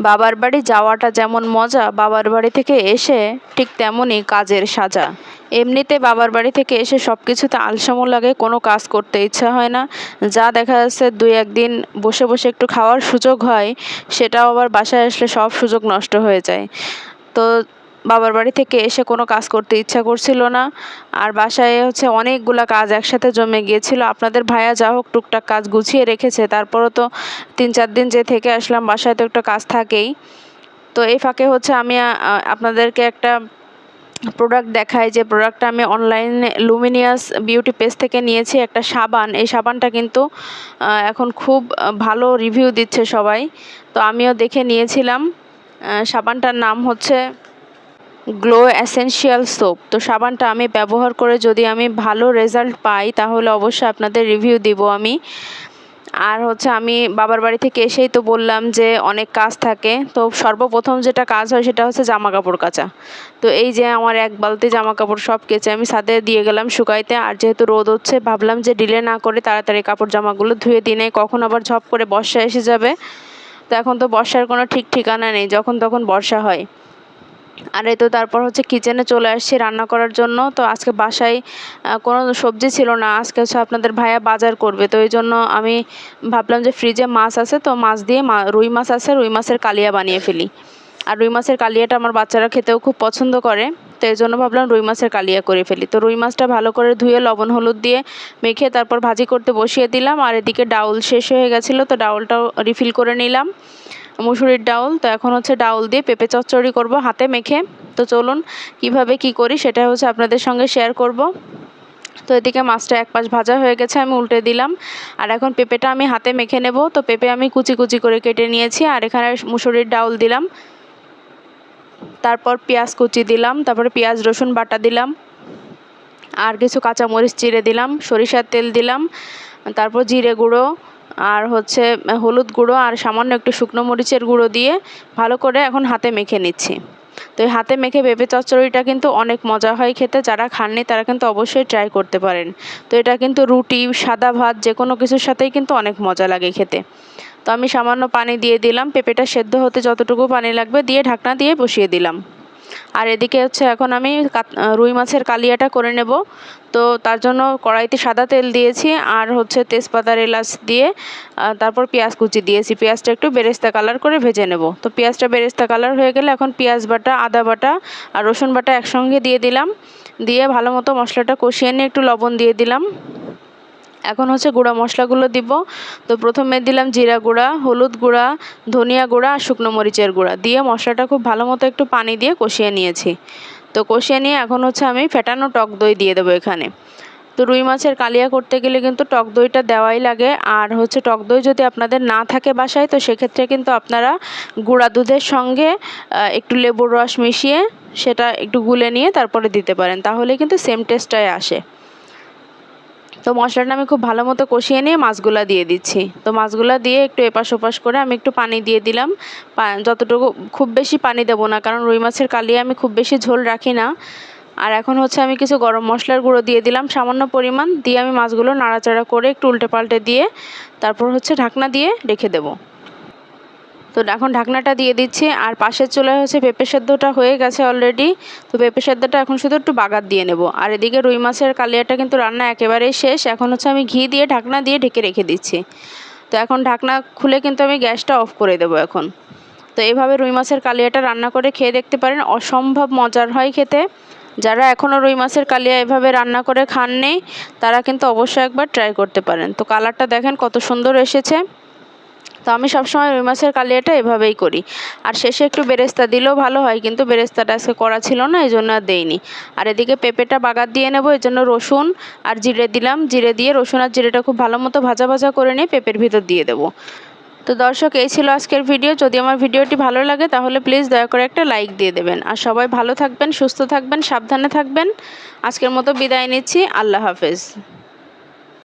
বাবার বাড়ি যাওয়াটা যেমন মজা, বাবার বাড়ি থেকে এসে ঠিক তেমনই কাজের সাজা। এমনিতে বাবার বাড়ি থেকে এসে সব কিছুতে আলসামো লাগে, কোনো কাজ করতে ইচ্ছা হয় না। যা দেখা যাচ্ছে 2-1 দিন বসে বসে একটু খাওয়ার সুযোগ হয়, সেটাও আবার বাসায় আসলে সব সুযোগ নষ্ট হয়ে যায়। তো বাবার বাড়ি থেকে এসে কোনো কাজ করতে ইচ্ছা করছিল না। আর বাসায় অনেকগুলা কাজ একসাথে জমে গিয়েছিল। আপনাদের ভাইয়া যা হোক টুকটাক কাজ গুছিয়ে রেখেছে, তারপরও তো 3-4 দিন যে থেকে আসলাম, বাসায় তো একটা কাজ থাকেই। তো এই ফাঁকে আমি আপনাদেরকে একটা প্রোডাক্ট দেখাই, যে প্রোডাক্টটা আমি অনলাইনে লুমিনিয়াস বিউটি পেজ থেকে নিয়েছি, একটা সাবান। এই সাবানটা কিন্তু এখন খুব ভালো রিভিউ দিচ্ছে সবাই, তো আমিও দেখে নিয়েছিলাম। সাবানটার নাম হচ্ছে গ্লো এসেনশিয়াল সোপ। তো সাবানটা আমি ব্যবহার করে যদি আমি ভালো রেজাল্ট পাই, তাহলে অবশ্যই আপনাদের রিভিউ দিব আমি। আর আমি বাবার বাড়ি থেকে এসেই তো বললাম যে অনেক কাজ থাকে। তো সর্বপ্রথম যেটা কাজ হয় সেটা হচ্ছে জামা কাপড় কাচা। তো এই যে আমার 1 বালতি জামা কাপড় সব কেচে আমি ছাদে দিয়ে গেলাম শুকাইতে। আর যেহেতু রোদ হচ্ছে, ভাবলাম যে ডিলে না করে তাড়াতাড়ি কাপড় জামাগুলো ধুয়ে দিই, নাই কখন আবার ঝপ করে বর্ষা এসে যাবে। তো এখন তো বর্ষার কোনো ঠিক ঠিকানা নেই, যখন তখন বর্ষা হয়। আর এই তো তারপর কিচেনে চলে আসছি রান্না করার জন্য। তো আজকে বাসায় কোনো সবজি ছিল না। আজকে আপনাদের ভাইয়া বাজার করবে, তো এই জন্য আমি ভাবলাম যে ফ্রিজে মাছ আছে, তো মাছ দিয়ে রুই মাছ আছে, রুই মাছের কালিয়া বানিয়ে ফেলি। আর রুই মাছের কালিয়াটা আমার বাচ্চারা খেতেও খুব পছন্দ করে, তো এই জন্য ভাবলাম রুই মাছের কালিয়া করে ফেলি। তো রুই মাছটা ভালো করে ধুয়ে লবণ হলুদ দিয়ে মেখে তারপর ভাজি করতে বসিয়ে দিলাম। আর এদিকে ডাউল শেষ হয়ে গেছিলো, তো ডাউলটাও রিফিল করে নিলাম, মুসুরির ডাউল। তো এখন ডাউল দিয়ে পেঁপে চচ্চড়ি করব হাতে মেখে। তো চলুন কিভাবে কি করি সেটা আপনাদের সঙ্গে শেয়ার করব। তো এদিকে মাছটা এক পাশ ভাজা হয়ে গেছে, আমি উল্টে দিলাম। আর এখন পেঁপেটা আমি হাতে মেখে নেব। তো পেঁপে আমি কুচি কুচি করে কেটে নিয়েছি। আর এখানে মুসুরির ডাউল দিলাম, তারপর পেঁয়াজ কুচি দিলাম, তারপরে পেঁয়াজ রসুন বাটা দিলাম, আর কিছু কাঁচামরিচ চিড়ে দিলাম, সরিষার তেল দিলাম, তারপর জিরে গুঁড়ো আর হলুদ গুঁড়ো আর সামান্য একটু শুকনো মরিচের গুঁড়ো দিয়ে ভালো করে এখন হাতে মেখে নিচ্ছি। তো এই হাতে মেখে পেঁপে চচ্চড়িটা কিন্তু অনেক মজা হয় খেতে। যারা খাননি তারা কিন্তু অবশ্যই ট্রাই করতে পারেন। তো এটা কিন্তু রুটি, সাদা ভাত যে কোনো কিছুর সাথেই কিন্তু অনেক মজা লাগে খেতে। তো আমি সামান্য পানি দিয়ে দিলাম, পেঁপেটা সেদ্ধ হতে যতটুকু পানি লাগবে দিয়ে ঢাকনা দিয়ে বসিয়ে দিলাম। আর এদিকে এখন আমি রুই মাছের কালিয়াটা করে নেব। তো তার জন্য কড়াইতে সাদা তেল দিয়েছি, আর তেজপাতার এলাচ দিয়ে তারপর পেঁয়াজ কুচি দিয়েছি। পেঁয়াজটা একটু বেরেস্তা কালার করে ভেজে নেব। তো পেঁয়াজটা বেরেস্তা কালার হয়ে গেলে এখন পেঁয়াজ বাটা, আদা বাটা আর রসুন বাটা একসঙ্গে দিয়ে দিলাম। দিয়ে ভালো মতো মশলাটা কষিয়ে নিয়ে একটু লবণ দিয়ে দিলাম। এখন গুঁড়া মশলাগুলো দিব। তো প্রথমে দিলাম জিরা গুঁড়া, হলুদ গুঁড়া, ধনিয়া গুঁড়া আর শুকনো মরিচের গুঁড়া দিয়ে মশলাটা খুব ভালো মতো একটু পানি দিয়ে কষিয়ে নিয়েছি। তো কষিয়ে নিয়ে এখন আমি ফেটানো টক দই দিয়ে দেবো এখানে। তো রুই মাছের কালিয়া করতে গেলে কিন্তু টক দইটা দেওয়াই লাগে। আর টক দই যদি আপনাদের না থাকে বাসায়, তো সেক্ষেত্রে কিন্তু আপনারা গুঁড়া দুধের সঙ্গে একটু লেবুর রস মিশিয়ে সেটা একটু গুলে নিয়ে তারপরে দিতে পারেন, তাহলে কিন্তু সেম টেস্টটাই আসে। তো মশলাটা আমি খুব ভালো মতো কষিয়ে নিয়ে মাছগুলা দিয়ে দিচ্ছি। তো মাছগুলা দিয়ে একটু এপাশ ওপাশ করে আমি একটু পানি দিয়ে দিলাম, যতটুকু, খুব বেশি পানি দেবো না, কারণ রুই মাছের কালিয়া আমি খুব বেশি ঝোল রাখি না। আর এখন আমি কিছু গরম মশলার গুঁড়ো দিয়ে দিলাম সামান্য পরিমাণ, দিয়ে আমি মাছগুলো নাড়াচাড়া করে একটু উল্টে পাল্টে দিয়ে তারপর ঢাকনা দিয়ে রেখে দেবো। তো এখন ঢাকনাটা দিয়ে দিচ্ছি। আর পাশের চুলায় পেঁপে সেদ্ধটা হয়ে গেছে অলরেডি। তো পেঁপে সেদ্ধটা এখন শুধু একটু বাগার দিয়ে নেব। আর এদিকে রুই মাছের কালিয়াটা কিন্তু রান্না একেবারেই শেষ। এখন আমি ঘি দিয়ে ঢাকনা দিয়ে ঢেকে রেখে দিচ্ছি। তো এখন ঢাকনা খুলে কিন্তু আমি গ্যাসটা অফ করে দেবো এখন। তো এইভাবে রুই মাছের কালিয়াটা রান্না করে খেয়ে দেখতে পারেন, অসম্ভব মজার হয় খেতে। যারা এখনও রুই মাছের কালিয়া এভাবে রান্না করে খাননি, তারা কিন্তু অবশ্যই একবার ট্রাই করতে পারেন। তো কালারটা দেখেন কত সুন্দর এসেছে। তো আমি সবসময় রুই মাছের কালিয়াটা এভাবেই করি। আর শেষে একটু বেরেস্তা দিলেও ভালো হয়, কিন্তু বেরেস্তাটা আজকে করা ছিল না, এই জন্য আর দেইনি। আর এদিকে পেঁপেটা বাগার দিয়ে নেব, এই জন্য রসুন আর জিরে দিলাম। জিরে দিয়ে রসুন আর জিরেটা খুব ভালো মতো ভাজা ভাজা করে নিয়ে পেঁপের ভিতর দিয়ে দেবো। তো দর্শক, এই ছিল আজকের ভিডিও। যদি আমার ভিডিওটি ভালো লাগে তাহলে প্লিজ দয়া করে একটা লাইক দিয়ে দেবেন। আর সবাই ভালো থাকবেন, সুস্থ থাকবেন, সাবধানে থাকবেন। আজকের মতো বিদায় নিচ্ছি। আল্লাহ হাফেজ।